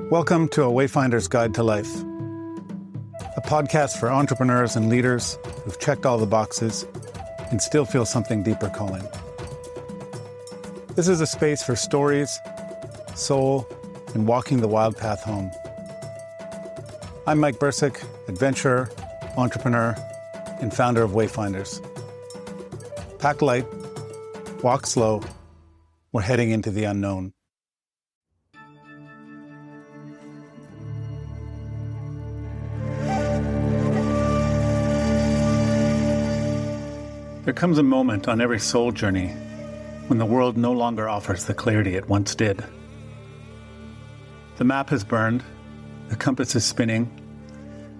Welcome to A Wayfinder's Guide to Life, a podcast for entrepreneurs and leaders who've checked all the boxes and still feel something deeper calling. This is a space for stories, soul, and walking the wild path home. I'm Mike Brcic, adventurer, entrepreneur, and founder of Wayfinders. Pack light, walk slow, we're heading into the unknown. There comes a moment on every soul journey when the world no longer offers the clarity it once did. The map has burned, the compass is spinning,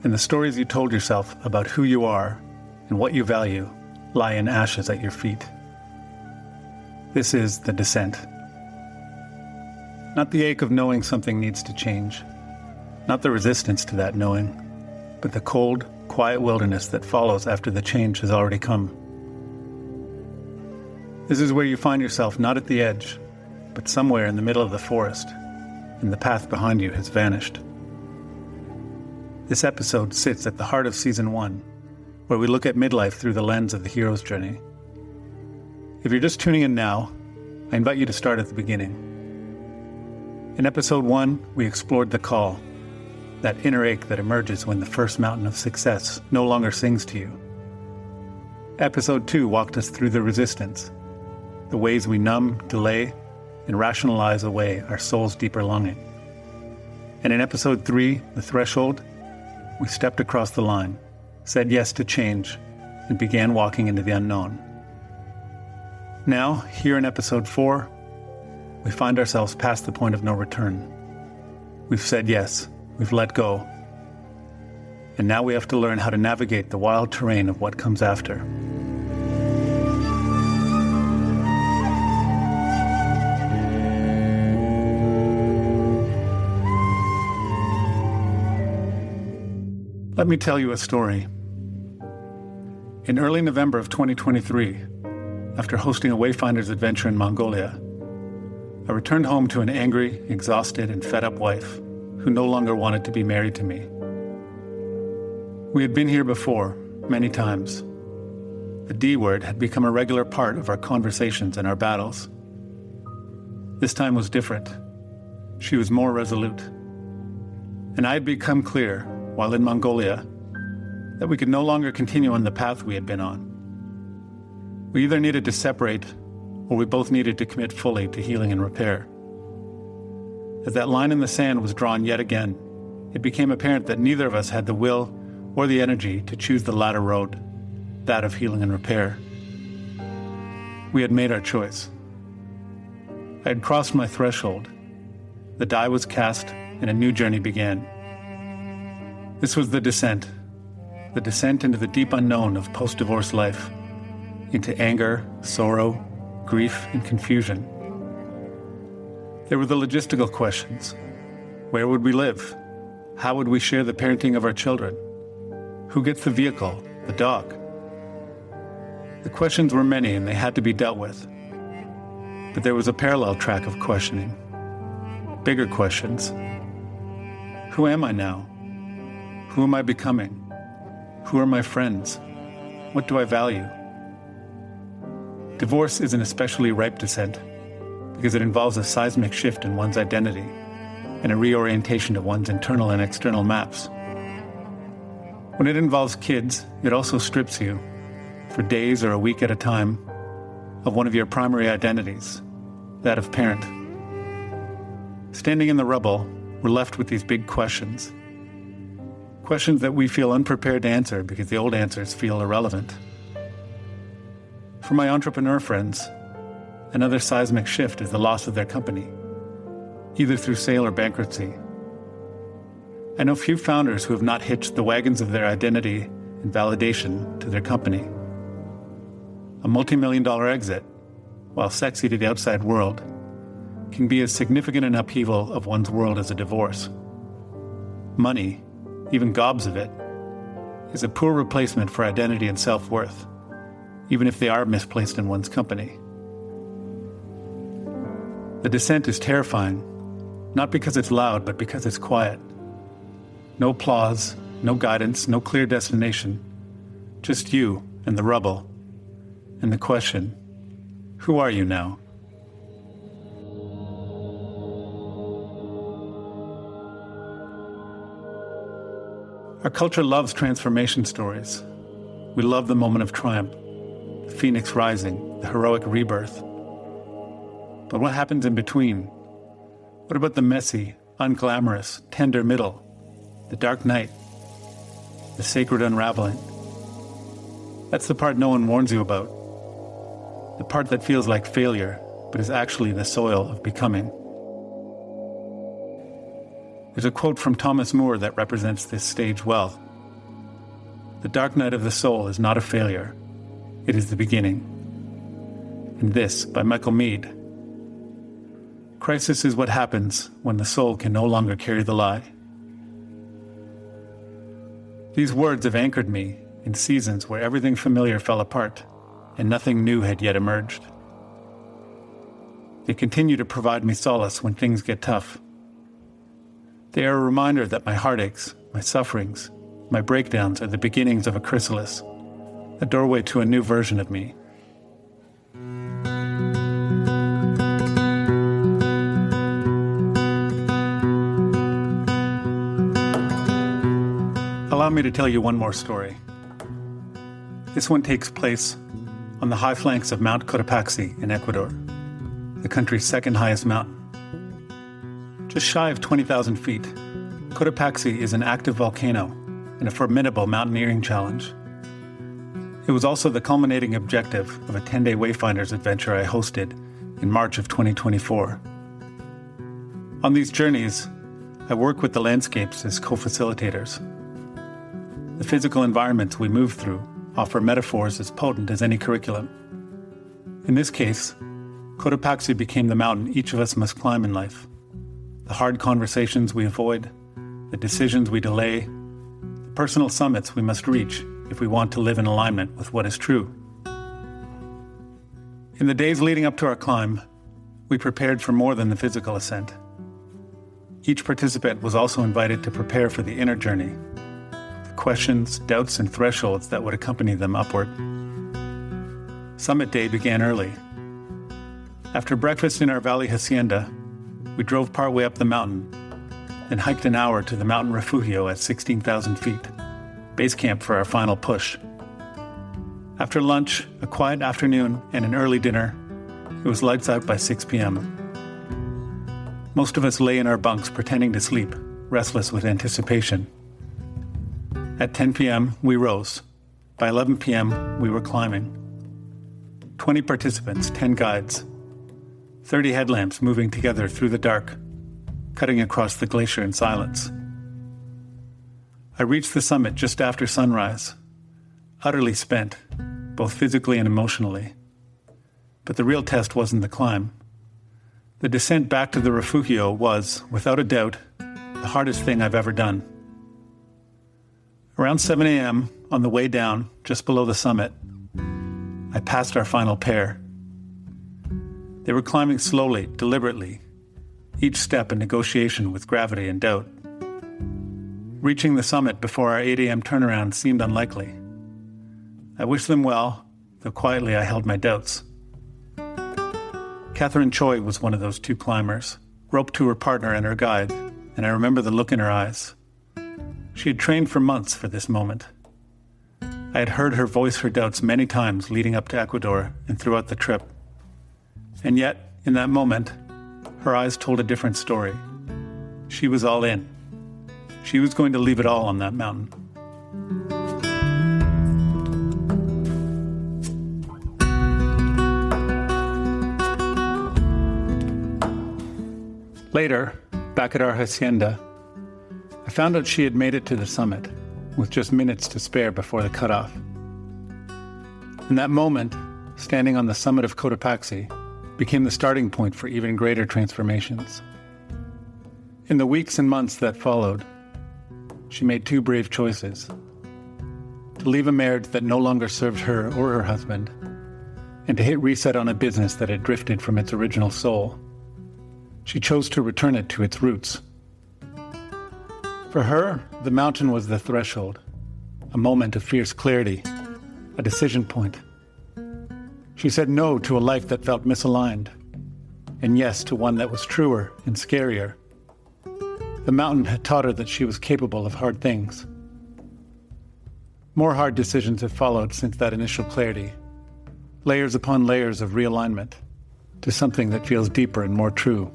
and the stories you told yourself about who you are and what you value lie in ashes at your feet. This is the descent. Not the ache of knowing something needs to change, not the resistance to that knowing, but the cold, quiet wilderness that follows after the change has already come. This is where you find yourself not at the edge, but somewhere in the middle of the forest, and the path behind you has vanished. This episode sits at the heart of Season 1, where we look at midlife through the lens of the hero's journey. If you're just tuning in now, I invite you to start at the beginning. In Episode 1, we explored the call, that inner ache that emerges when the first mountain of success no longer sings to you. Episode 2 walked us through the resistance, the ways we numb, delay, and rationalize away our soul's deeper longing. And in Episode 3, The Threshold, we stepped across the line, said yes to change, and began walking into the unknown. Now, here in Episode 4, we find ourselves past the point of no return. We've said yes, we've let go, and now we have to learn how to navigate the wild terrain of what comes after. Let me tell you a story. In early November of 2023, after hosting a Wayfinder's adventure in Mongolia, I returned home to an angry, exhausted, and fed-up wife who no longer wanted to be married to me. We had been here before, many times. The D word had become a regular part of our conversations and our battles. This time was different. She was more resolute. And I had become clear, while in Mongolia, that we could no longer continue on the path we had been on. We either needed to separate, or we both needed to commit fully to healing and repair. As that line in the sand was drawn yet again, it became apparent that neither of us had the will or the energy to choose the latter road, that of healing and repair. We had made our choice. I had crossed my threshold. The die was cast, and a new journey began. This was the descent into the deep unknown of post-divorce life, into anger, sorrow, grief, and confusion. There were the logistical questions. Where would we live? How would we share the parenting of our children? Who gets the vehicle, the dog? The questions were many and they had to be dealt with. But there was a parallel track of questioning. Bigger questions. Who am I now? Who am I becoming? Who are my friends? What do I value? Divorce is an especially ripe descent because it involves a seismic shift in one's identity and a reorientation of one's internal and external maps. When it involves kids, it also strips you, for days or a week at a time, of one of your primary identities, that of parent. Standing in the rubble, we're left with these big questions. Questions that we feel unprepared to answer because the old answers feel irrelevant. For my entrepreneur friends, another seismic shift is the loss of their company, either through sale or bankruptcy. I know few founders who have not hitched the wagons of their identity and validation to their company. A multi-million-dollar exit, while sexy to the outside world, can be as significant an upheaval of one's world as a divorce. Money, even gobs of it, is a poor replacement for identity and self-worth, even if they are misplaced in one's company. The descent is terrifying, Not because it's loud, but because it's quiet. No applause, no guidance, no clear destination. Just you and the rubble. And the question, who are you now? Our culture loves transformation stories. We love the moment of triumph, the phoenix rising, the heroic rebirth. But what happens in between? What about the messy, unglamorous, tender middle, the dark night, the sacred unravelling? That's the part no one warns you about. The part that feels like failure, but is actually the soil of becoming. There's a quote from Thomas Moore that represents this stage well. The dark night of the soul is not a failure. It is the beginning. And this, by Michael Meade. Crisis is what happens when the soul can no longer carry the lie. These words have anchored me in seasons where everything familiar fell apart and nothing new had yet emerged. They continue to provide me solace when things get tough. They are a reminder that my heartaches, my sufferings, my breakdowns are the beginnings of a chrysalis, a doorway to a new version of me. Allow me to tell you one more story. This one takes place on the high flanks of Mount Cotopaxi in Ecuador, the country's second highest mountain. Just shy of 20,000 feet, Cotopaxi is an active volcano and a formidable mountaineering challenge. It was also the culminating objective of a 10-day Wayfinders adventure I hosted in March of 2024. On these journeys, I work with the landscapes as co-facilitators. The physical environments we move through offer metaphors as potent as any curriculum. In this case, Cotopaxi became the mountain each of us must climb in life. The hard conversations we avoid, the decisions we delay, the personal summits we must reach if we want to live in alignment with what is true. In the days leading up to our climb, we prepared for more than the physical ascent. Each participant was also invited to prepare for the inner journey, the questions, doubts, and thresholds that would accompany them upward. Summit day began early. After breakfast in our valley hacienda, we drove partway up the mountain, then hiked an hour to the mountain refugio at 16,000 feet, base camp for our final push. After lunch, a quiet afternoon, and an early dinner, it was lights out by 6 p.m. Most of us lay in our bunks pretending to sleep, restless with anticipation. At 10 p.m., we rose. By 11 p.m., we were climbing. 20 participants, 10 guides. 30 headlamps moving together through the dark, cutting across the glacier in silence. I reached the summit just after sunrise, utterly spent, both physically and emotionally. But the real test wasn't the climb. The descent back to the refugio was, without a doubt, the hardest thing I've ever done. Around 7 a.m., on the way down, just below the summit, I passed our final pair. They were climbing slowly, deliberately, each step a negotiation with gravity and doubt. Reaching the summit before our 8 a.m. turnaround seemed unlikely. I wished them well, though quietly I held my doubts. Catherine Choi was one of those two climbers, roped to her partner and her guide, and I remember the look in her eyes. She had trained for months for this moment. I had heard her voice her doubts many times leading up to Ecuador and throughout the trip. And yet, in that moment, her eyes told a different story. She was all in. She was going to leave it all on that mountain. Later, back at our hacienda, I found out she had made it to the summit, with just minutes to spare before the cutoff. In that moment, standing on the summit of Cotopaxi became the starting point for even greater transformations. In the weeks and months that followed, she made two brave choices: to leave a marriage that no longer served her or her husband, and to hit reset on a business that had drifted from its original soul. She chose to return it to its roots. For her, the mountain was the threshold, a moment of fierce clarity, a decision point. She said no to a life that felt misaligned, and yes to one that was truer and scarier. The mountain had taught her that she was capable of hard things. More hard decisions have followed since that initial clarity, layers upon layers of realignment to something that feels deeper and more true.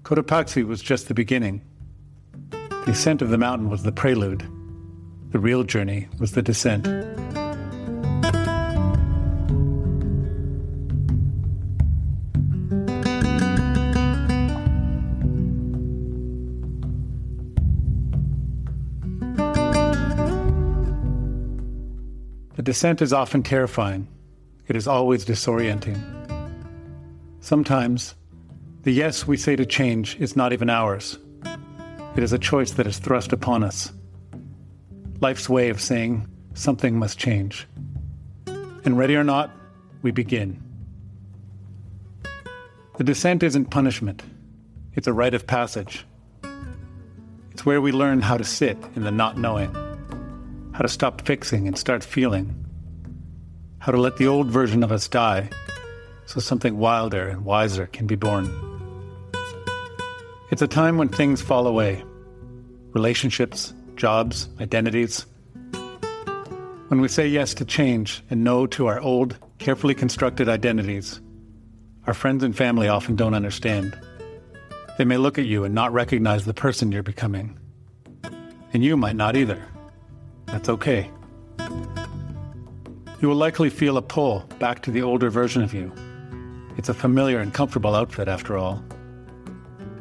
Cotopaxi was just the beginning. The ascent of the mountain was the prelude. The real journey was the descent. The descent is often terrifying. It is always disorienting. Sometimes, the yes we say to change is not even ours. It is a choice that is thrust upon us. Life's way of saying something must change. And ready or not, we begin. The descent isn't punishment. It's a rite of passage. It's where we learn how to sit in the not knowing, how to stop fixing and start feeling, how to let the old version of us die so something wilder and wiser can be born. It's a time when things fall away. Relationships, jobs, identities. When we say yes to change and no to our old, carefully constructed identities, our friends and family often don't understand. They may look at you and not recognize the person you're becoming. And you might not either. That's okay. You will likely feel a pull back to the older version of you. It's a familiar and comfortable outfit, after all.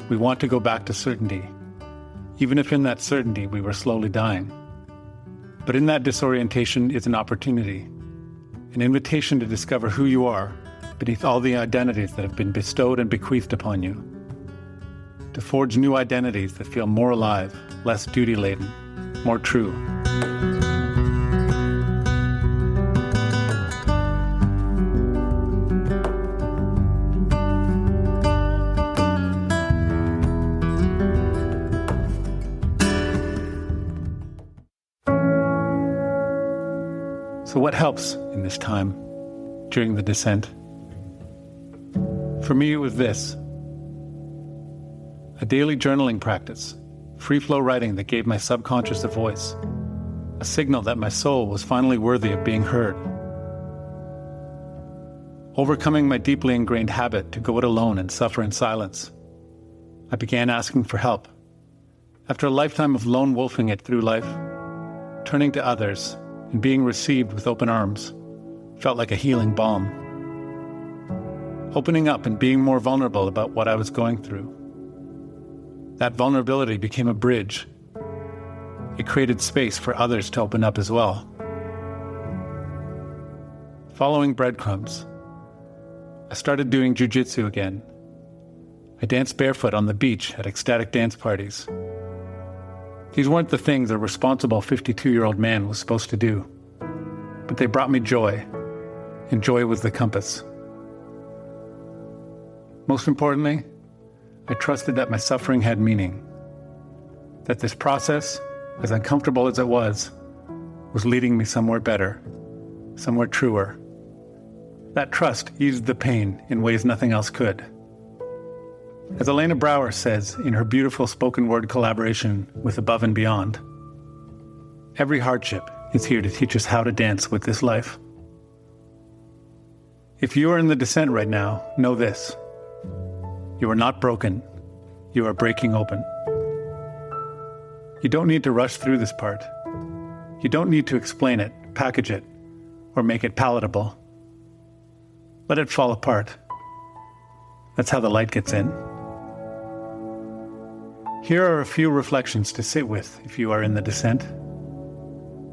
We want to go back to certainty, even if in that certainty we were slowly dying. But in that disorientation is an opportunity, an invitation to discover who you are beneath all the identities that have been bestowed and bequeathed upon you, to forge new identities that feel more alive, less duty-laden, more true. So what helps in this time, during the descent? For me, it was this: a daily journaling practice, free-flow writing that gave my subconscious a voice, a signal that my soul was finally worthy of being heard. Overcoming my deeply ingrained habit to go it alone and suffer in silence, I began asking for help. After a lifetime of lone wolfing it through life, turning to others and being received with open arms felt like a healing balm. Opening up and being more vulnerable about what I was going through. That vulnerability became a bridge. It created space for others to open up as well. Following breadcrumbs, I started doing jiu-jitsu again. I danced barefoot on the beach at ecstatic dance parties. These weren't the things a responsible 52-year-old man was supposed to do, but they brought me joy, and joy was the compass. Most importantly, I trusted that my suffering had meaning, that this process, as uncomfortable as it was leading me somewhere better, somewhere truer. That trust eased the pain in ways nothing else could. As Elena Brower says in her beautiful spoken word collaboration with Above and Beyond, every hardship is here to teach us how to dance with this life. If you are in the descent right now, know this: you are not broken, you are breaking open. You don't need to rush through this part. You don't need to explain it, package it, or make it palatable. Let it fall apart. That's how the light gets in. Here are a few reflections to sit with if you are in the descent.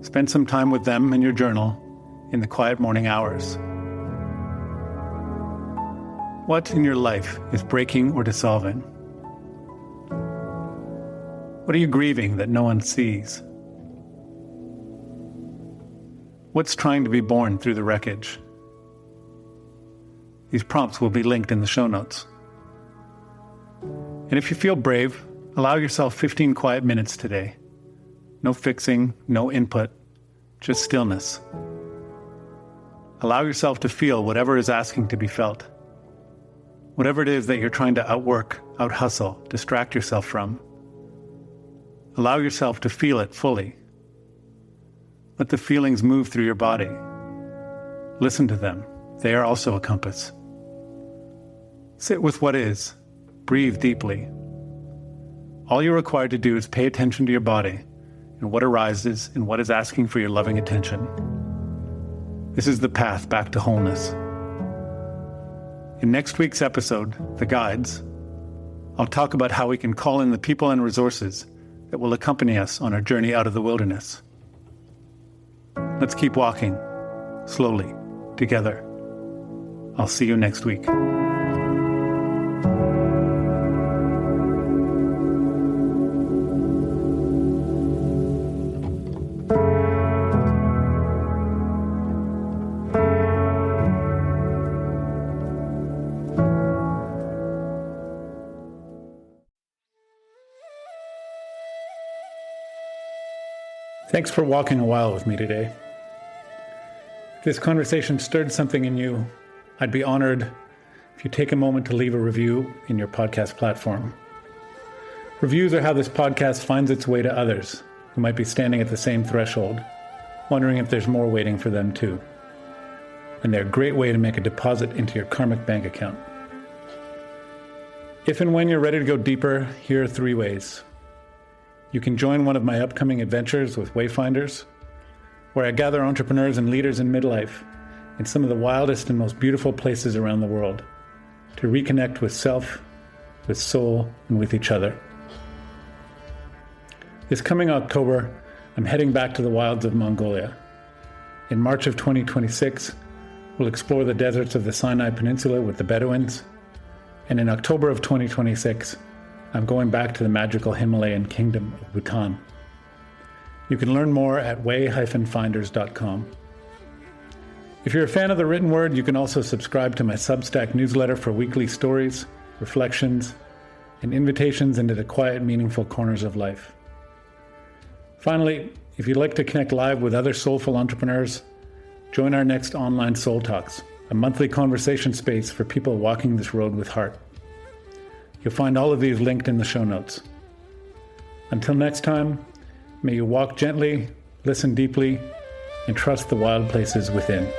Spend some time with them in your journal in the quiet morning hours. What in your life is breaking or dissolving? What are you grieving that no one sees? What's trying to be born through the wreckage? These prompts will be linked in the show notes. And if you feel brave, allow yourself 15 quiet minutes today. No fixing, no input, just stillness. Allow yourself to feel whatever is asking to be felt. Whatever it is that you're trying to outwork, out-hustle, distract yourself from. Allow yourself to feel it fully. Let the feelings move through your body. Listen to them. They are also a compass. Sit with what is. Breathe deeply. All you're required to do is pay attention to your body and what arises and what is asking for your loving attention. This is the path back to wholeness. In next week's episode, The Guides, I'll talk about how we can call in the people and resources that will accompany us on our journey out of the wilderness. Let's keep walking, slowly, together. I'll see you next week. Thanks for walking a while with me today. If this conversation stirred something in you, I'd be honored if you take a moment to leave a review in your podcast platform. Reviews are how this podcast finds its way to others who might be standing at the same threshold, wondering if there's more waiting for them too. And they're a great way to make a deposit into your karmic bank account. If and when you're ready to go deeper, here are 3 ways. You can join one of my upcoming adventures with Wayfinders, where I gather entrepreneurs and leaders in midlife in some of the wildest and most beautiful places around the world to reconnect with self, with soul, and with each other. This coming October, I'm heading back to the wilds of Mongolia. In March of 2026, we'll explore the deserts of the Sinai Peninsula with the Bedouins, and in October of 2026, I'm going back to the magical Himalayan kingdom of Bhutan. You can learn more at way-finders.com. If you're a fan of the written word, you can also subscribe to my Substack newsletter for weekly stories, reflections, and invitations into the quiet, meaningful corners of life. Finally, if you'd like to connect live with other soulful entrepreneurs, join our next online Soul Talks, a monthly conversation space for people walking this road with heart. You'll find all of these linked in the show notes. Until next time, may you walk gently, listen deeply, and trust the wild places within.